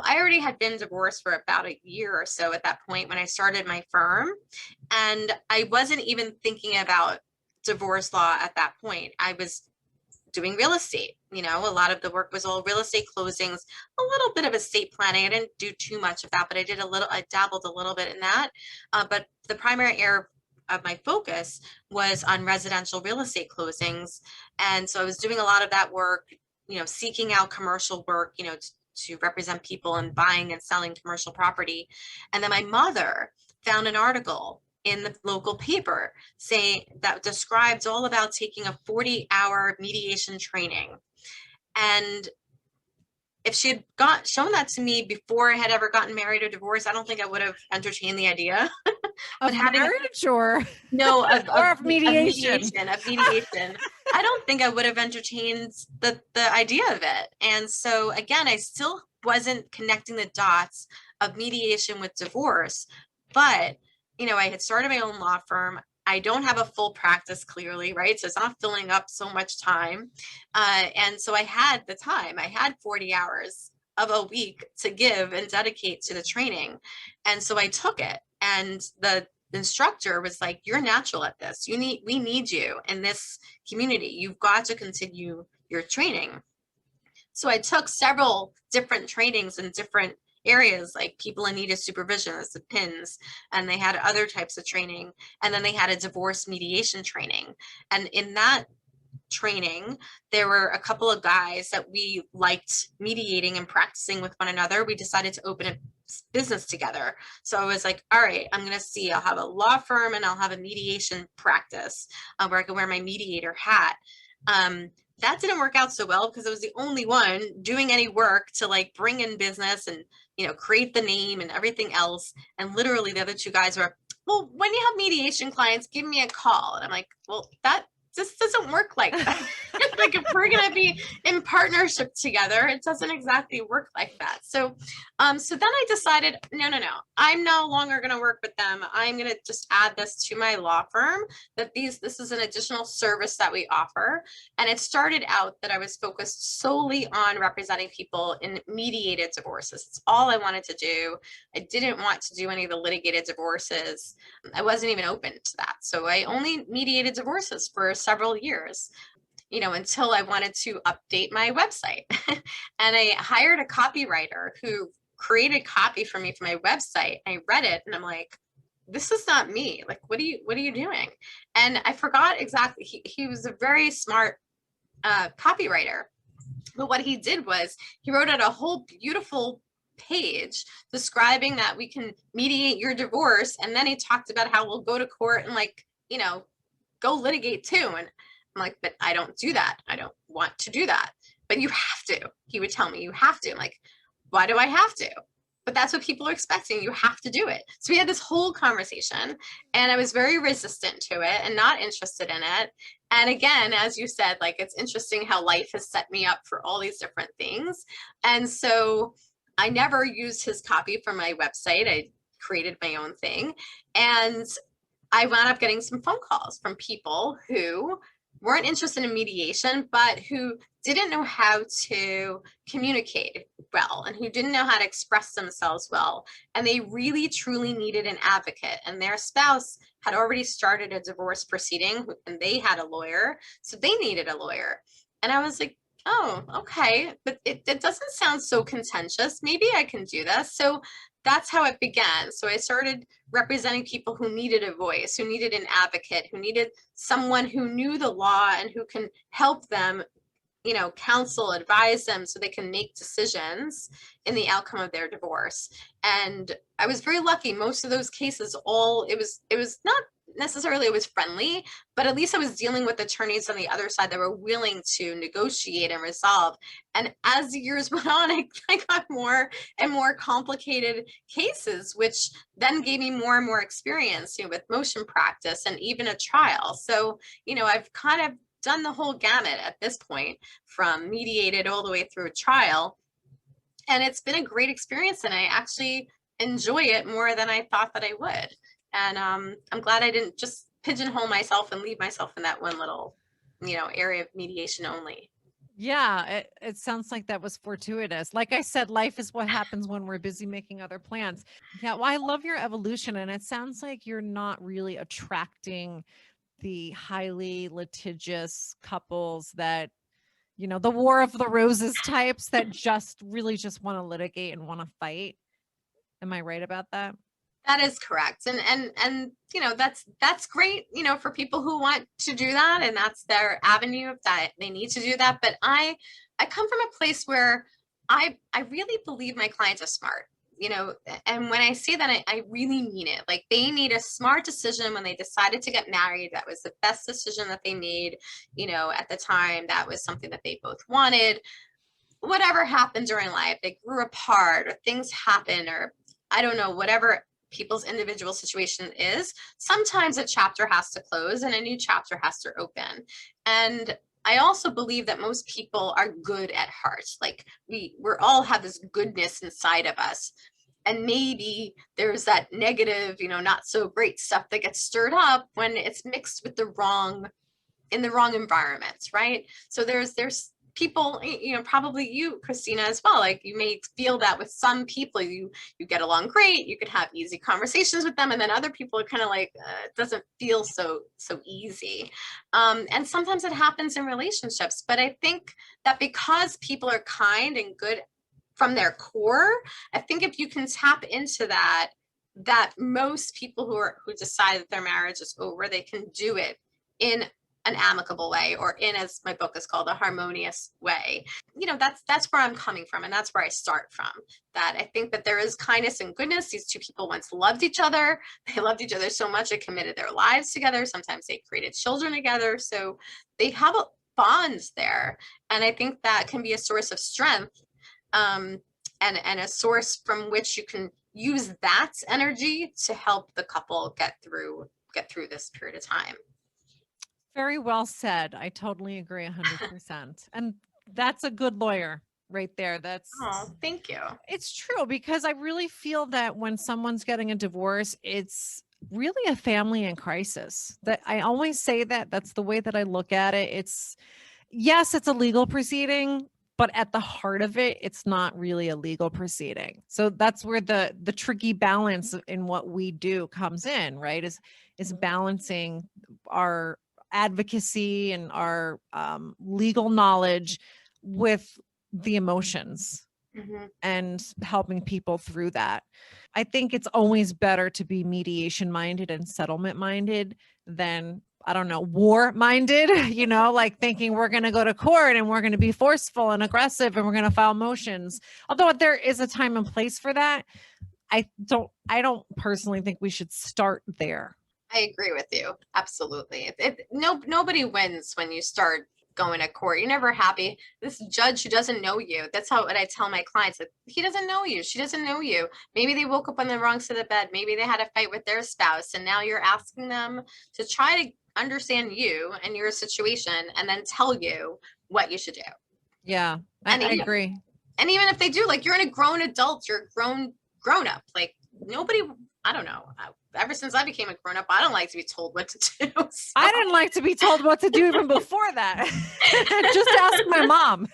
I already had been divorced for about a year or so at that point when I started my firm. And I wasn't even thinking about divorce law at that point. I was doing real estate. You know, a lot of the work was all real estate closings, a little bit of estate planning. I didn't do too much of that, but I dabbled a little bit in that. But the primary area of my focus was on residential real estate closings. And so I was doing a lot of that work, you know, seeking out commercial work, you know, to represent people in buying and selling commercial property. And then my mother found an article in the local paper saying that describes all about taking a 40-hour mediation training. And if she had shown that to me before I had ever gotten married or divorced, I don't think I would have entertained the idea. Of marriage or no, of mediation. Of mediation. I don't think I would have entertained the idea of it. And so again, I still wasn't connecting the dots of mediation with divorce, but you know, I had started my own law firm. I don't have a full practice clearly, right? So it's not filling up so much time. And so I had the time. I had 40 hours of a week to give and dedicate to the training. And so I took it. And the instructor was like, you're natural at this. We need you in this community. You've got to continue your training. So I took several different trainings in different areas, like people in need of supervision, as the PINs, and they had other types of training. And then they had a divorce mediation training. And in that training, there were a couple of guys that we liked mediating and practicing with one another. We decided to open a business together. So I was like, all right, I'm going to see, I'll have a law firm and I'll have a mediation practice where I can wear my mediator hat. That didn't work out so well because I was the only one doing any work to like bring in business and, you know, create the name and everything else. And literally the other two guys were, well, when you have mediation clients, give me a call. And I'm like, well, that just doesn't work like that. Like if we're going to be in partnership together, it doesn't exactly work like that. So so then I decided, no, I'm no longer going to work with them. I'm going to just add this to my law firm, that this is an additional service that we offer. And it started out that I was focused solely on representing people in mediated divorces. It's all I wanted to do. I didn't want to do any of the litigated divorces. I wasn't even open to that. So I only mediated divorces for several years, you know, until I wanted to update my website. And I hired a copywriter who created copy for me for my website. I read it and I'm like, this is not me. Like, what are you doing? And I forgot exactly. He was a very smart copywriter. But what he did was he wrote out a whole beautiful page describing that we can mediate your divorce. And then he talked about how we'll go to court and, like, you know, go litigate too. And I'm like, but I don't do that. I don't want to do that. But you have to. He would tell me, you have to. I'm like, why do I have to? But that's what people are expecting. You have to do it. So we had this whole conversation and I was very resistant to it and not interested in it. And again, as you said, like, it's interesting how life has set me up for all these different things. And so I never used his copy for my website. I created my own thing. And I wound up getting some phone calls from people who weren't interested in mediation, but who didn't know how to communicate well and who didn't know how to express themselves well. And they really, truly needed an advocate. And their spouse had already started a divorce proceeding and they had a lawyer. So they needed a lawyer. And I was like, oh, okay, but it doesn't sound so contentious. Maybe I can do this. So that's how it began. So I started representing people who needed a voice, who needed an advocate, who needed someone who knew the law and who can help them, you know, counsel, advise them so they can make decisions in the outcome of their divorce. And I was very lucky. Most of those cases, it was not necessarily it was friendly, but at least I was dealing with attorneys on the other side that were willing to negotiate and resolve. And as the years went on, I got more and more complicated cases, which then gave me more and more experience, you know, with motion practice and even a trial. So, you know, I've kind of done the whole gamut at this point, from mediated all the way through a trial. And it's been a great experience and I actually enjoy it more than I thought that I would. And I'm glad I didn't just pigeonhole myself and leave myself in that one little, you know, area of mediation only. Yeah, it sounds like that was fortuitous. Like I said, life is what happens when we're busy making other plans. Yeah, well, I love your evolution, and it sounds like you're not really attracting the highly litigious couples that, the War of the Roses types that just really just want to litigate and want to fight. Am I right about that? That is correct. And that's great, for people who want to do that and that's their avenue, that they need to do that. But I come from a place where I really believe my clients are smart, and when I say that, I really mean it. Like, they made a smart decision when they decided to get married. That was the best decision that they made, at the time. That was something that they both wanted. Whatever happened during life, they grew apart or things happen, or I don't know, whatever people's individual situation is, sometimes a chapter has to close and a new chapter has to open. And I also believe that most people are good at heart. Like, we're all have this goodness inside of us. And maybe there's that negative, not so great stuff that gets stirred up when it's mixed with in the wrong environments, right? So there's people, probably you, Christina, as well. Like, you may feel that with some people, you get along great, you could have easy conversations with them, and then other people are kind of like, it doesn't feel so easy. And sometimes it happens in relationships. But I think that because people are kind and good from their core, I think if you can tap into that most people who decide that their marriage is over, they can do it in an amicable way, or in, as my book is called, a harmonious way. That's where I'm coming from, and that's where I start from. That I think that there is kindness and goodness. These two people once loved each other. They loved each other so much they committed their lives together. Sometimes they created children together. So they have bonds there, and I think that can be a source of strength, and a source from which you can use that energy to help the couple get through this period of time. Very well said. I totally agree 100%. And that's a good lawyer right there. Oh, thank you. It's true, because I really feel that when someone's getting a divorce, it's really a family in crisis. That I always say that's the way that I look at it. Yes, it's a legal proceeding, but at the heart of it, it's not really a legal proceeding. So that's where the tricky balance in what we do comes in, right? Is balancing our advocacy and our legal knowledge with the emotions, and helping people through that. I think it's always better to be mediation minded and settlement minded than, I don't know, war minded, like thinking we're going to go to court and we're going to be forceful and aggressive and we're going to file motions. Although there is a time and place for that, I don't personally think we should start there. I agree with you. Absolutely. Nobody wins when you start going to court. You're never happy. This judge who doesn't know you, that's what I tell my clients. Like, he doesn't know you. She doesn't know you. Maybe they woke up on the wrong side of the bed. Maybe they had a fight with their spouse, and now you're asking them to try to understand you and your situation and then tell you what you should do. Yeah, I agree. And even if they do, like, you're a grown adult, you're a grown up. Like, nobody, I don't know. Ever since I became a grown up, I don't like to be told what to do. So. I didn't like to be told what to do even before that. Just ask my mom.